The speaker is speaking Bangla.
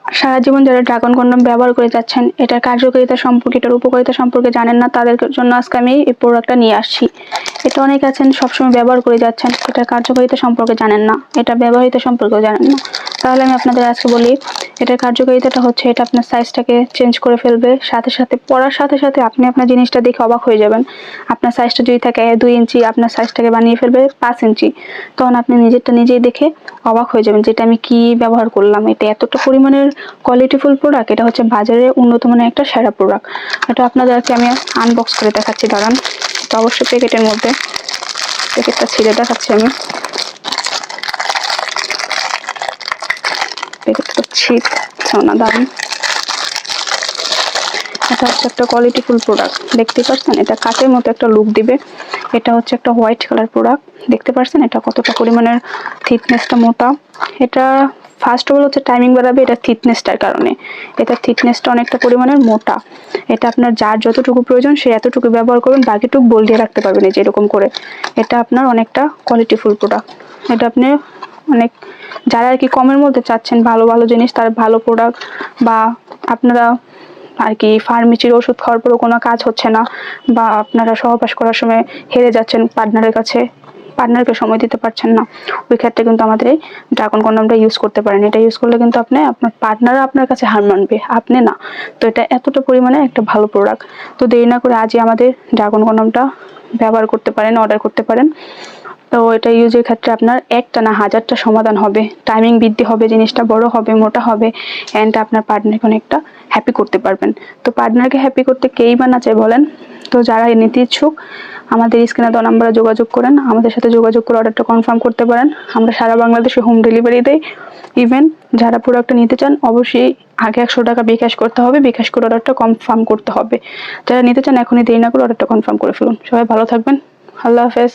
সারা জীবন যারা ড্রাগন কন্ডম ব্যবহার করে যাচ্ছেন, এটার কার্যকারিতা সম্পর্কে, এটার উপকারিতা সম্পর্কে জানেন না, তাদের জন্য আজকে আমি এই প্রোডাক্টটা নিয়ে আসছি। এটা অনেক আছেন সবসময় ব্যবহার করে যাচ্ছেন, এটার কার্যকারিতা সম্পর্কে জানেন না, এটা ব্যবহারিতা সম্পর্কেও জানেন না। তাহলে আমি আপনাদের আজকে বলি, এটার কার্যকারিতাটা হচ্ছে এটা আপনার সাইজটাকে চেঞ্জ করে ফেলবে, সাথে সাথে পরার সাথে সাথে আপনি আপনার জিনিসটা দেখে অবাক হয়ে যাবেন। আপনার সাইজটা যদি থাকে 2 ইঞ্চি, আপনার সাইজটাকে বানিয়ে ফেলবে 5 ইঞ্চি। তখন আপনি নিজেরটা নিজেই দেখে অবাক হয়ে যাবেন, যেটা আমি কি ব্যবহার করলাম, এটা এতটা পরিমাণের কোয়ালিটিফুল প্রোডাক্ট, এটা হচ্ছে বাজারে উন্নত মানের একটা সেরা প্রোডাক্ট। এটা আপনাদেরকে আমি আনবক্স করে দেখাচ্ছি, দাঁড়ান। তো অবশ্যই প্যাকেটের মধ্যে, প্যাকেটটা ছিঁড়ে দেখাচ্ছি আমি। প্যাকেটটা ছিট না, দাঁড়ান। এটা হচ্ছে একটা কোয়ালিটিফুল প্রোডাক্ট, দেখতে পাচ্ছেন এটা কাচের মতো একটা লুক দিবে। এটা হচ্ছে একটা হোয়াইট কালার প্রোডাক্ট, দেখতে পাচ্ছেন এটা কতটা পরিমাণের থিকনেসটা মোটা। এটা ফার্স্ট অফ অল হচ্ছে টাইমিং বাড়াবে এটা থিকনেসটার কারণে, এটা থিকনেসটা অনেকটা পরিমাণের মোটা। এটা আপনার যার যতটুকু প্রয়োজন সে এতটুকু ব্যবহার করবেন, বাকিটুকু বলিয়ে রাখতে পারবেন এই যে এরকম করে। এটা আপনার অনেকটা কোয়ালিটিফুল প্রোডাক্ট। এটা আপনি অনেক যারা আর কি কমের মধ্যে চাচ্ছেন ভালো ভালো জিনিস, তার ভালো প্রোডাক্ট, বা আপনারা আর কি ফার্মেসির ওষুধ খাওয়ার পরেও কোনো কাজ হচ্ছে না, বা আপনারা সহবাস করার সময় হেরে যাচ্ছেন পার্টনারের কাছে, পার্টনারকে সময় দিতে পারছেন না, ওই ক্ষেত্রে কিন্তু আমাদের এই ড্রাগন কন্ডমটা ইউজ করতে পারেন। এটা ইউজ করলে কিন্তু আপনি আপনার পার্টনার আপনার কাছে হার মানবে, আপনি না। তো এটা এতটা পরিমাণে একটা ভালো প্রোডাক্ট। তো দেরি না করে আজই আমাদের ড্রাগন কন্ডমটা ব্যবহার করতে পারেন, অর্ডার করতে পারেন। তো এটা ইউজের ক্ষেত্রে আপনার একটা না হাজারটা সমাধান হবে, টাইমিং বৃদ্ধি হবে, জিনিসটা বড় হবে, মোটা হবে, অ্যান্ড আপনার পার্টনারকে অনেকটা হ্যাপি করতে পারবেন। তো পার্টনারকে হ্যাপি করতে কেই বা না চায় বলেন? তো যারা নিতে ইচ্ছুক আমাদের স্ক্রিনে দেওয়া নাম্বারে যোগাযোগ করেন, আমাদের সাথে যোগাযোগ করে অর্ডারটা কনফার্ম করতে পারেন। আমরা সারা বাংলাদেশে হোম ডেলিভারি দেই। ইভেন যারা প্রোডাক্টটা নিতে চান অবশ্যই আগে 100 টাকা বিকাশ করতে হবে, বিকাশ করে অর্ডারটা কনফার্ম করতে হবে। যারা নিতে চান এখনই দেরি না করে অর্ডারটা কনফার্ম করে ফেলুন। সবাই ভালো থাকবেন, আল্লাহ হাফেজ।